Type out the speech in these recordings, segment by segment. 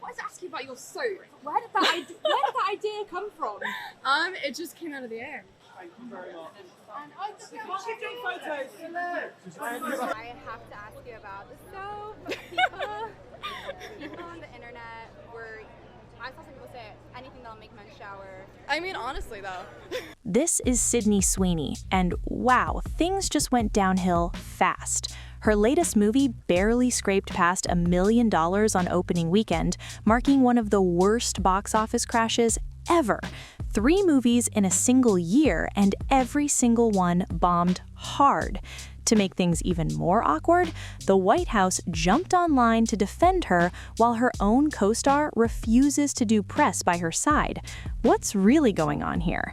wanted to ask you about your soap. Where did that idea come from? It just came out of the air. Thank you very much. I have to ask you about the soap. People on the internet I saw some people say anything that'll make men shower. I mean, honestly, though. This is Sydney Sweeney, and wow, things just went downhill fast. Her latest movie barely scraped past $1 million on opening weekend, marking one of the worst box office crashes ever. 3 movies in a single year, and every single one bombed hard. To make things even more awkward, the White House jumped online to defend her while her own co-star refuses to do press by her side. What's really going on here?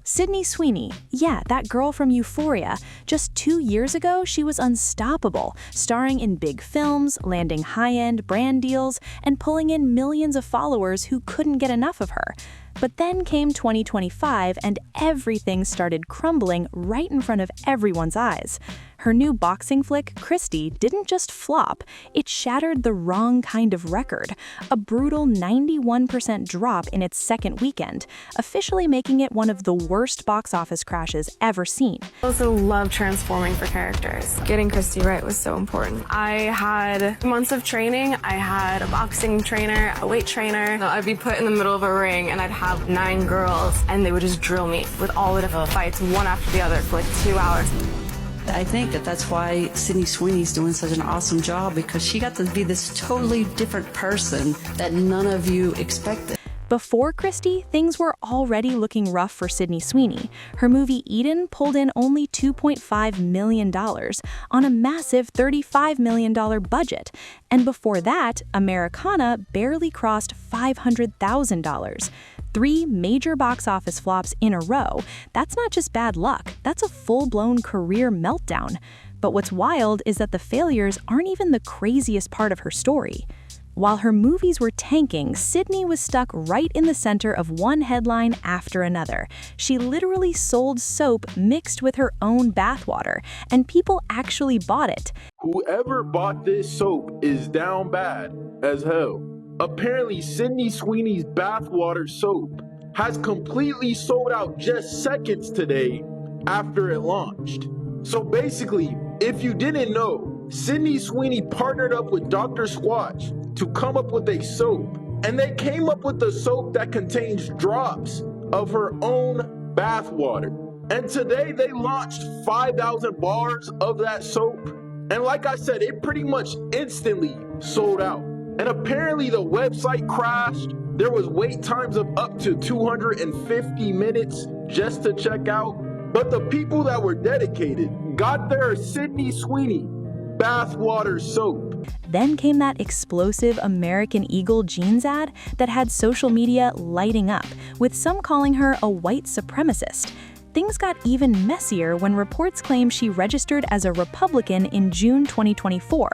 Sydney Sweeney, yeah, that girl from Euphoria. Just 2 years ago, she was unstoppable, starring in big films, landing high-end brand deals, and pulling in millions of followers who couldn't get enough of her. But then came 2025, and everything started crumbling right in front of everyone's eyes. Her new boxing flick, Christy, didn't just flop, it shattered the wrong kind of record, a brutal 91% drop in its second weekend, officially making it one of the worst box office crashes ever seen. I also love transforming for characters. Getting Christy right was so important. I had months of training. I had a boxing trainer, a weight trainer. I'd be put in the middle of a ring and I'd have 9 girls and they would just drill me with all the different fights, one after the other for like 2 hours. I think that's why Sydney Sweeney's doing such an awesome job, because she got to be this totally different person that none of you expected. Before Christy, things were already looking rough for Sydney Sweeney. Her movie Eden pulled in only $2.5 million on a massive $35 million budget. And before that, Americana barely crossed $500,000. 3 major box office flops in a row. That's not just bad luck, that's a full-blown career meltdown. But what's wild is that the failures aren't even the craziest part of her story. While her movies were tanking, Sydney was stuck right in the center of one headline after another. She literally sold soap mixed with her own bathwater, and people actually bought it. Whoever bought this soap is down bad as hell. Apparently, Sydney Sweeney's bathwater soap has completely sold out just seconds today after it launched. So basically, if you didn't know, Sydney Sweeney partnered up with Dr. Squatch to come up with a soap, and they came up with a soap that contains drops of her own bathwater. And today they launched 5,000 bars of that soap, and like I said, it pretty much instantly sold out. And apparently the website crashed. There was wait times of up to 250 minutes just to check out. But the people that were dedicated got their Sydney Sweeney bathwater soap. Then came that explosive American Eagle jeans ad that had social media lighting up, with some calling her a white supremacist. Things got even messier when reports claim she registered as a Republican in June 2024,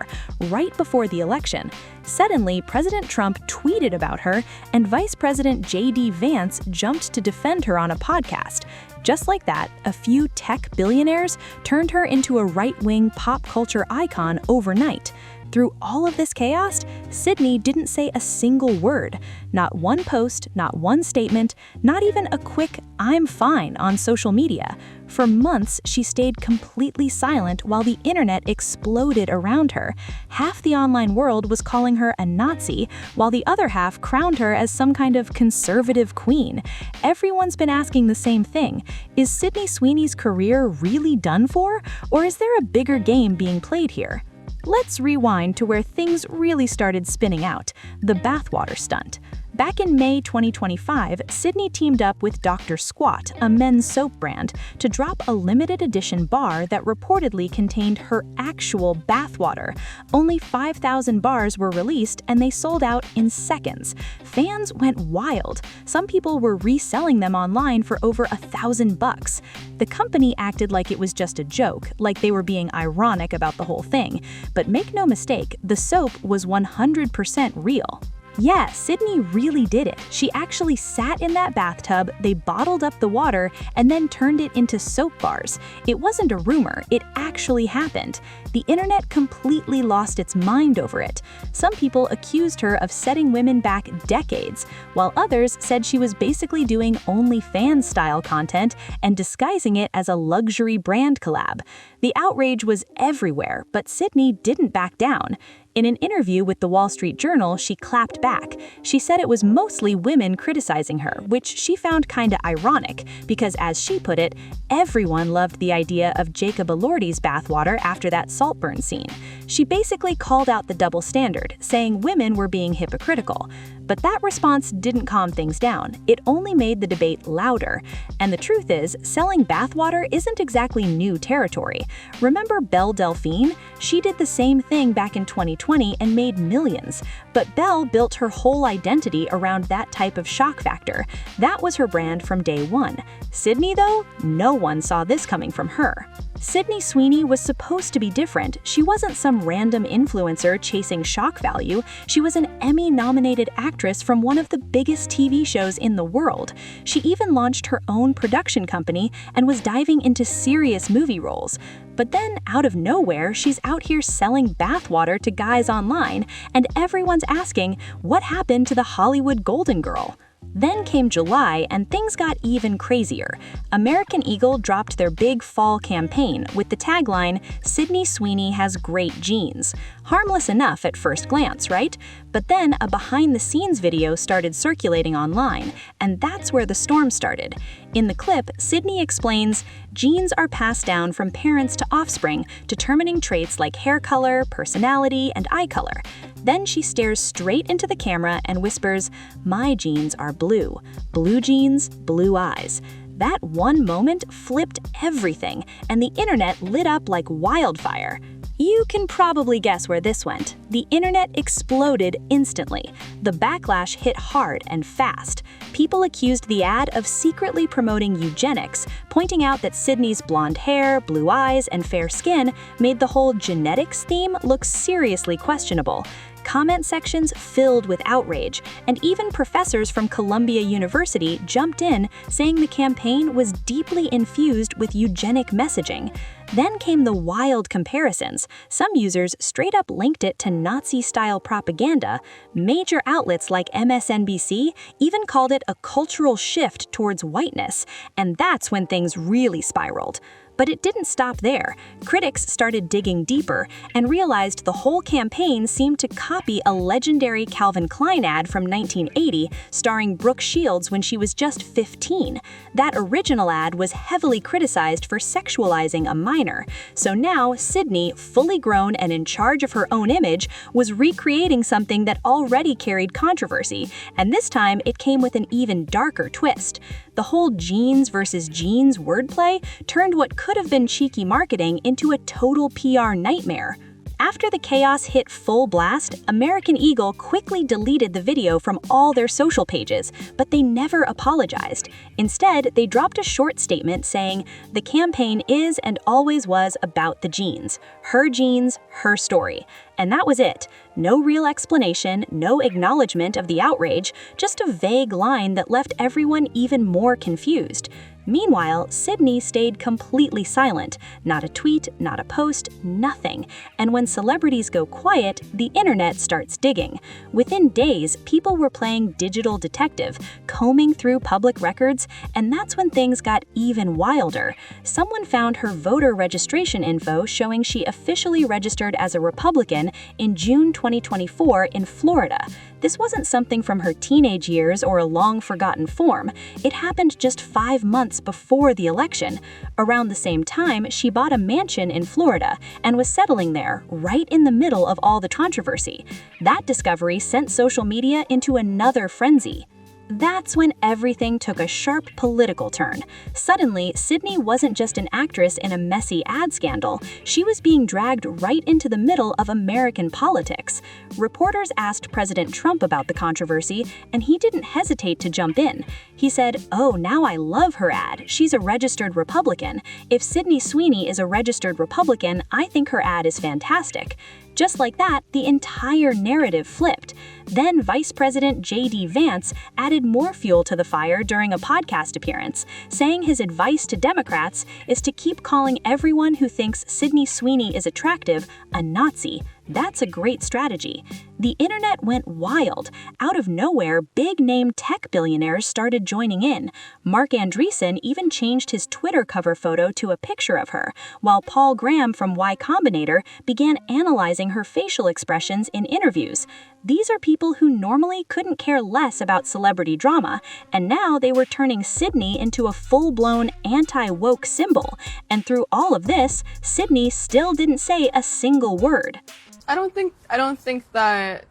right before the election. Suddenly, President Trump tweeted about her, and Vice President J.D. Vance jumped to defend her on a podcast. Just like that, a few tech billionaires turned her into a right-wing pop culture icon overnight. Through all of this chaos, Sydney didn't say a single word. Not one post, not one statement, not even a quick "I'm fine" on social media. For months, she stayed completely silent while the internet exploded around her. Half the online world was calling her a Nazi, while the other half crowned her as some kind of conservative queen. Everyone's been asking the same thing. Is Sydney Sweeney's career really done for, or is there a bigger game being played here? Let's rewind to where things really started spinning out, the bathwater stunt. Back in May 2025, Sydney teamed up with Dr. Squat, a men's soap brand, to drop a limited edition bar that reportedly contained her actual bathwater. Only 5,000 bars were released and they sold out in seconds. Fans went wild. Some people were reselling them online for over $1,000. The company acted like it was just a joke, like they were being ironic about the whole thing. But make no mistake, the soap was 100% real. Yeah, Sydney really did it. She actually sat in that bathtub, they bottled up the water, and then turned it into soap bars. It wasn't a rumor, it actually happened. The internet completely lost its mind over it. Some people accused her of setting women back decades, while others said she was basically doing OnlyFans-style content and disguising it as a luxury brand collab. The outrage was everywhere, but Sydney didn't back down. In an interview with the Wall Street Journal, she clapped back. She said it was mostly women criticizing her, which she found kinda ironic, because as she put it, everyone loved the idea of Jacob Elordi's bathwater after that Saltburn scene. She basically called out the double standard, saying women were being hypocritical. But that response didn't calm things down. It only made the debate louder. And the truth is, selling bathwater isn't exactly new territory. Remember Belle Delphine? She did the same thing back in 2020 and made millions. But Belle built her whole identity around that type of shock factor. That was her brand from day one. Sydney, though, no one saw this coming from her. Sydney Sweeney was supposed to be different. She wasn't some random influencer chasing shock value. She was an Emmy-nominated actress from one of the biggest TV shows in the world. She even launched her own production company and was diving into serious movie roles. But then, out of nowhere, she's out here selling bathwater to guys online, and everyone's asking, what happened to the Hollywood Golden Girl? Then came July, and things got even crazier. American Eagle dropped their big fall campaign with the tagline, "Sydney Sweeney has great genes." Harmless enough at first glance, right? But then a behind-the-scenes video started circulating online, and that's where the storm started. In the clip, Sydney explains, genes are passed down from parents to offspring, determining traits like hair color, personality, and eye color. Then she stares straight into the camera and whispers, "My genes are blue. Blue genes, blue eyes." That one moment flipped everything, and the internet lit up like wildfire. You can probably guess where this went. The internet exploded instantly. The backlash hit hard and fast. People accused the ad of secretly promoting eugenics, pointing out that Sydney's blonde hair, blue eyes, and fair skin made the whole genetics theme look seriously questionable. Comment sections filled with outrage, and even professors from Columbia University jumped in, saying the campaign was deeply infused with eugenic messaging. Then came the wild comparisons. Some users straight up linked it to Nazi-style propaganda. Major outlets like MSNBC even called it a cultural shift towards whiteness, and that's when things really spiraled. But it didn't stop there. Critics started digging deeper and realized the whole campaign seemed to copy a legendary Calvin Klein ad from 1980 starring Brooke Shields when she was just 15. That original ad was heavily criticized for sexualizing a minor. So now Sydney, fully grown and in charge of her own image, was recreating something that already carried controversy, and this time it came with an even darker twist. The whole genes versus genes wordplay turned what could have been cheeky marketing into a total PR nightmare. After the chaos hit full blast, American Eagle quickly deleted the video from all their social pages, but they never apologized. Instead, they dropped a short statement saying, "The campaign is and always was about the genes. Her genes, her story." And that was it. No real explanation, no acknowledgement of the outrage, just a vague line that left everyone even more confused. Meanwhile, Sydney stayed completely silent. Not a tweet, not a post, nothing. And when celebrities go quiet, the internet starts digging. Within days, people were playing digital detective, combing through public records, and that's when things got even wilder. Someone found her voter registration info showing she officially registered as a Republican in June 2024 in Florida. This wasn't something from her teenage years or a long-forgotten form. It happened just 5 months before the election. Around the same time, she bought a mansion in Florida and was settling there, right in the middle of all the controversy. That discovery sent social media into another frenzy. That's when everything took a sharp political turn. Suddenly, Sydney wasn't just an actress in a messy ad scandal. She was being dragged right into the middle of American politics. Reporters asked President Trump about the controversy, and he didn't hesitate to jump in. He said, "Oh, now I love her ad. She's a registered Republican. If Sydney Sweeney is a registered Republican, I think her ad is fantastic." Just like that, the entire narrative flipped. Then Vice President J.D. Vance added more fuel to the fire during a podcast appearance, saying his advice to Democrats is to keep calling everyone who thinks Sydney Sweeney is attractive a Nazi. That's a great strategy. The internet went wild. Out of nowhere, big-name tech billionaires started joining in. Mark Andreessen even changed his Twitter cover photo to a picture of her, while Paul Graham from Y Combinator began analyzing her facial expressions in interviews. These are people who normally couldn't care less about celebrity drama, and now they were turning Sydney into a full-blown anti-woke symbol. And through all of this, Sydney still didn't say a single word. I don't think that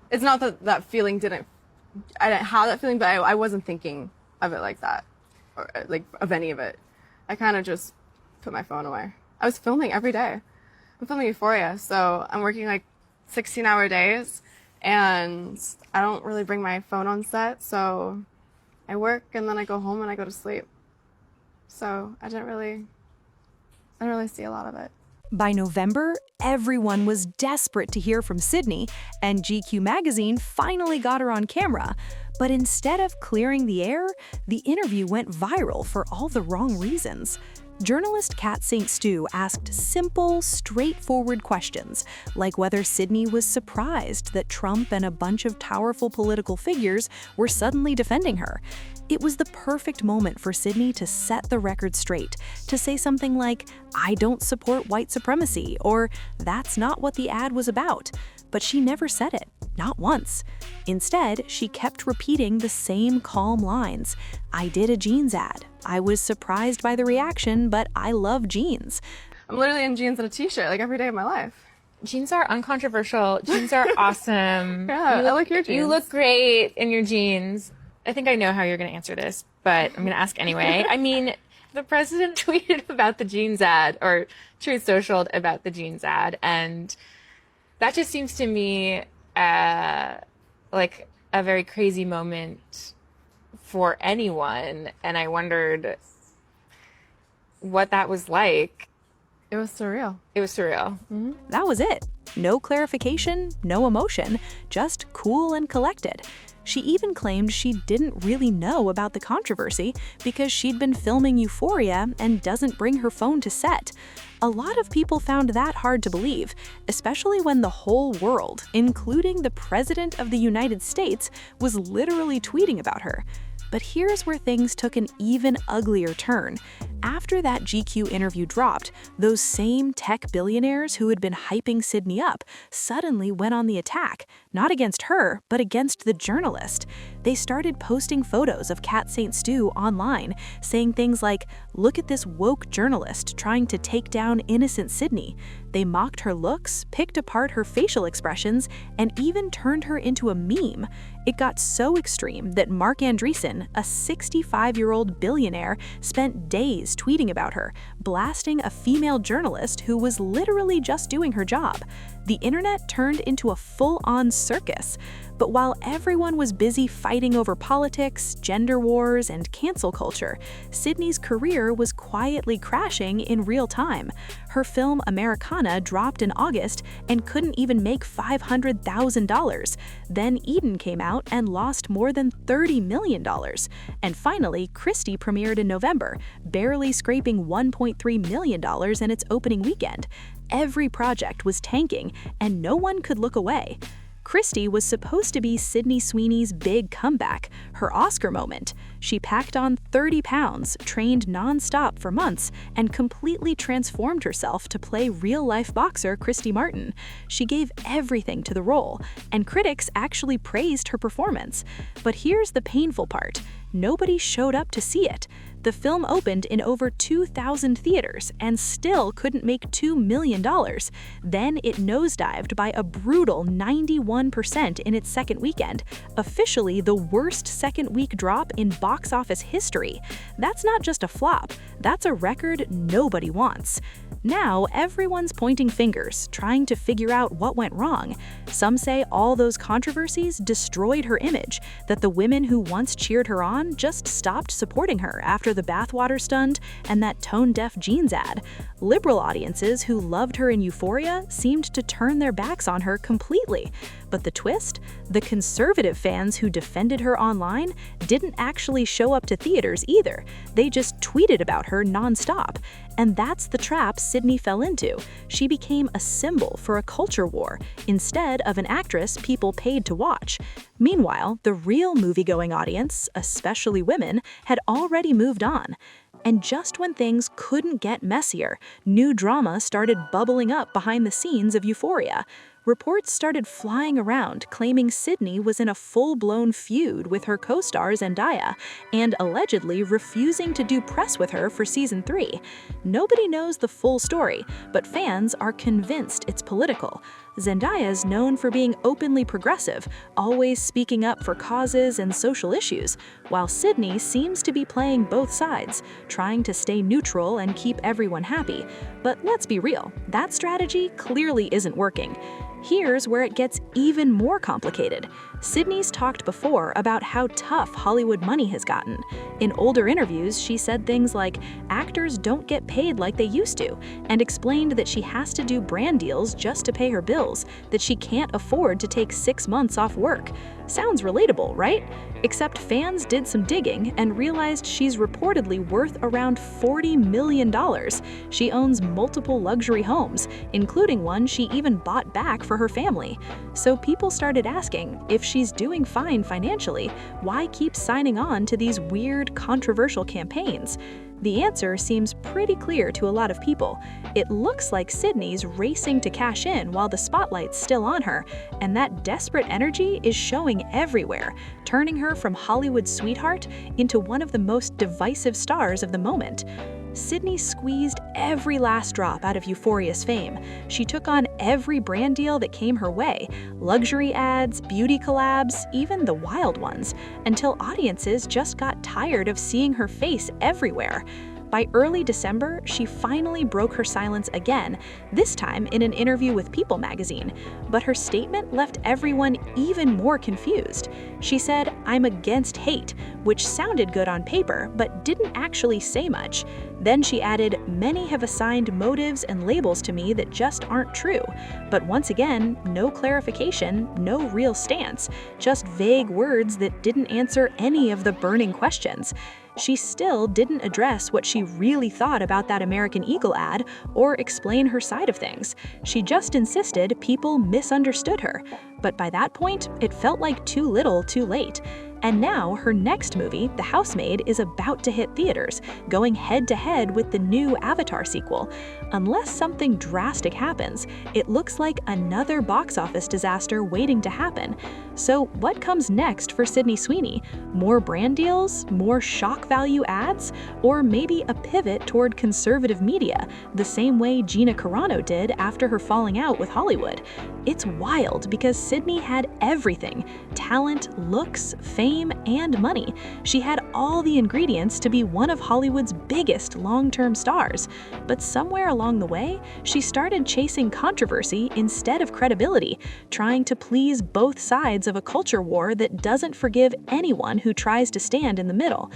it's not that that feeling I didn't have that feeling, but I wasn't thinking of it like that, or like of any of it. I kind of just put my phone away. I was filming every day. I'm filming Euphoria, so I'm working like 16-hour days, and I don't really bring my phone on set, so I work and then I go home and I go to sleep. So I didn't really see a lot of it. By November, everyone was desperate to hear from Sydney, and GQ magazine finally got her on camera. But instead of clearing the air, the interview went viral for all the wrong reasons. Journalist Kat St. Stu asked simple, straightforward questions, like whether Sydney was surprised that Trump and a bunch of powerful political figures were suddenly defending her. It was the perfect moment for Sydney to set the record straight, to say something like, "I don't support white supremacy," or "That's not what the ad was about." But she never said it, not once. Instead, she kept repeating the same calm lines. "I did a jeans ad. I was surprised by the reaction, but I love jeans." I'm literally in jeans and a t-shirt like every day of my life. Jeans are uncontroversial. Jeans are awesome. Yeah, I like your jeans. You look great in your jeans. I think I know how you're going to answer this, but I'm going to ask anyway. I mean, the president tweeted about the jeans ad, or Truth Socialed about the jeans ad, and that just seems to me like a very crazy moment for anyone, and I wondered what that was like. It was surreal. It was surreal. Mm-hmm. That was it. No clarification, no emotion, just cool and collected. She even claimed she didn't really know about the controversy because she'd been filming Euphoria and doesn't bring her phone to set. A lot of people found that hard to believe, especially when the whole world, including the President of the United States, was literally tweeting about her. But here's where things took an even uglier turn. After that GQ interview dropped, those same tech billionaires who had been hyping Sydney up suddenly went on the attack, not against her, but against the journalist. They started posting photos of Kat St. Stu online, saying things like, "Look at this woke journalist trying to take down innocent Sydney." They mocked her looks, picked apart her facial expressions, and even turned her into a meme. It got so extreme that Mark Andreessen, a 65-year-old billionaire, spent days tweeting about her, blasting a female journalist who was literally just doing her job. The internet turned into a full-on circus. But while everyone was busy fighting over politics, gender wars, and cancel culture, Sydney's career was quietly crashing in real time. Her film Americana dropped in August and couldn't even make $500,000. Then Eden came out and lost more than $30 million. And finally, Christie premiered in November, barely scraping $1.3 million in its opening weekend. Every project was tanking, and no one could look away. Christie was supposed to be Sydney Sweeney's big comeback, her Oscar moment. She packed on 30 pounds, trained non-stop for months, and completely transformed herself to play real-life boxer Christy Martin. She gave everything to the role, and critics actually praised her performance. But here's the painful part. Nobody showed up to see it. The film opened in over 2,000 theaters and still couldn't make $2 million. Then it nosedived by a brutal 91% in its second weekend, officially the worst second-week drop in box office history. That's not just a flop, that's a record nobody wants. Now, everyone's pointing fingers, trying to figure out what went wrong. Some say all those controversies destroyed her image, that the women who once cheered her on just stopped supporting her after after the bathwater stunt and that tone-deaf jeans ad. Liberal audiences who loved her in Euphoria seemed to turn their backs on her completely. But the twist? The conservative fans who defended her online didn't actually show up to theaters either. They just tweeted about her nonstop. And that's the trap Sydney fell into. She became a symbol for a culture war instead of an actress people paid to watch. Meanwhile, the real movie-going audience, especially women, had already moved on. And just when things couldn't get messier, new drama started bubbling up behind the scenes of Euphoria. Reports started flying around claiming Sydney was in a full-blown feud with her co-star Zendaya and allegedly refusing to do press with her for season 3. Nobody knows the full story, but fans are convinced it's political. Zendaya's known for being openly progressive, always speaking up for causes and social issues, while Sydney seems to be playing both sides, trying to stay neutral and keep everyone happy. But let's be real, that strategy clearly isn't working. Here's where it gets even more complicated. Sydney's talked before about how tough Hollywood money has gotten. In older interviews, she said things like, actors don't get paid like they used to, and explained that she has to do brand deals just to pay her bills, that she can't afford to take 6 months off work. Sounds relatable, right? Except fans did some digging and realized she's reportedly worth around $40 million. She owns multiple luxury homes, including one she even bought back for her family. So people started asking, if she's doing fine financially, why keep signing on to these weird, controversial campaigns? The answer seems pretty clear to a lot of people. It looks like Sydney's racing to cash in while the spotlight's still on her, and that desperate energy is showing everywhere, turning her from Hollywood sweetheart into one of the most divisive stars of the moment. Sydney squeezed every last drop out of Euphoria's fame. She took on every brand deal that came her way, luxury ads, beauty collabs, even the wild ones, until audiences just got tired of seeing her face everywhere. By early December, she finally broke her silence again, this time in an interview with People magazine. But her statement left everyone even more confused. She said, "I'm against hate," which sounded good on paper, but didn't actually say much. Then she added, "Many have assigned motives and labels to me that just aren't true." But once again, no clarification, no real stance, just vague words that didn't answer any of the burning questions. She still didn't address what she really thought about that American Eagle ad or explain her side of things. She just insisted people misunderstood her. But by that point, it felt like too little, too late. And now her next movie, The Housemaid, is about to hit theaters, going head-to-head with the new Avatar sequel. Unless something drastic happens, it looks like another box office disaster waiting to happen. So what comes next for Sydney Sweeney? More brand deals? More shock value ads? Or maybe a pivot toward conservative media, the same way Gina Carano did after her falling out with Hollywood? It's wild because Sydney had everything: talent, looks, fame, and money. She had all the ingredients to be one of Hollywood's biggest long-term stars. But somewhere along the way, she started chasing controversy instead of credibility, trying to please both sides of a culture war that doesn't forgive anyone who tries to stand in the middle.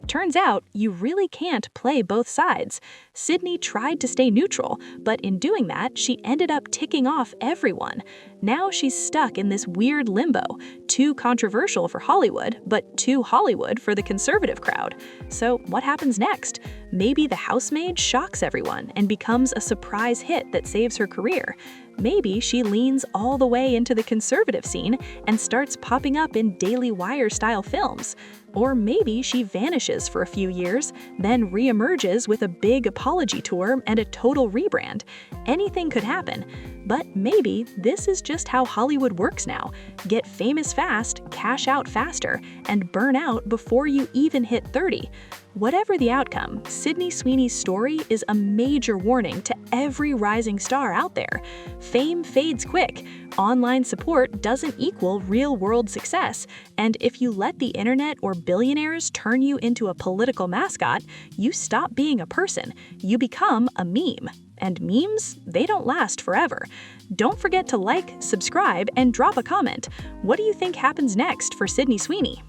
Turns out, you really can't play both sides. Sydney tried to stay neutral, but in doing that, she ended up ticking off everyone. Now she's stuck in this weird limbo, too controversial for Hollywood, but too Hollywood for the conservative crowd. So what happens next? Maybe The Housemaid shocks everyone and becomes a surprise hit that saves her career. Maybe she leans all the way into the conservative scene and starts popping up in Daily Wire-style films. Or maybe she vanishes for a few years, then reemerges with a big apology tour and a total rebrand. Anything could happen. But maybe this is just how Hollywood works now. Get famous fast, cash out faster, and burn out before you even hit 30. Whatever the outcome, Sydney Sweeney's story is a major warning to every rising star out there. Fame fades quick. Online support doesn't equal real-world success. And if you let the internet or billionaires turn you into a political mascot, you stop being a person. You become a meme. And memes, they don't last forever. Don't forget to like, subscribe, and drop a comment. What do you think happens next for Sydney Sweeney?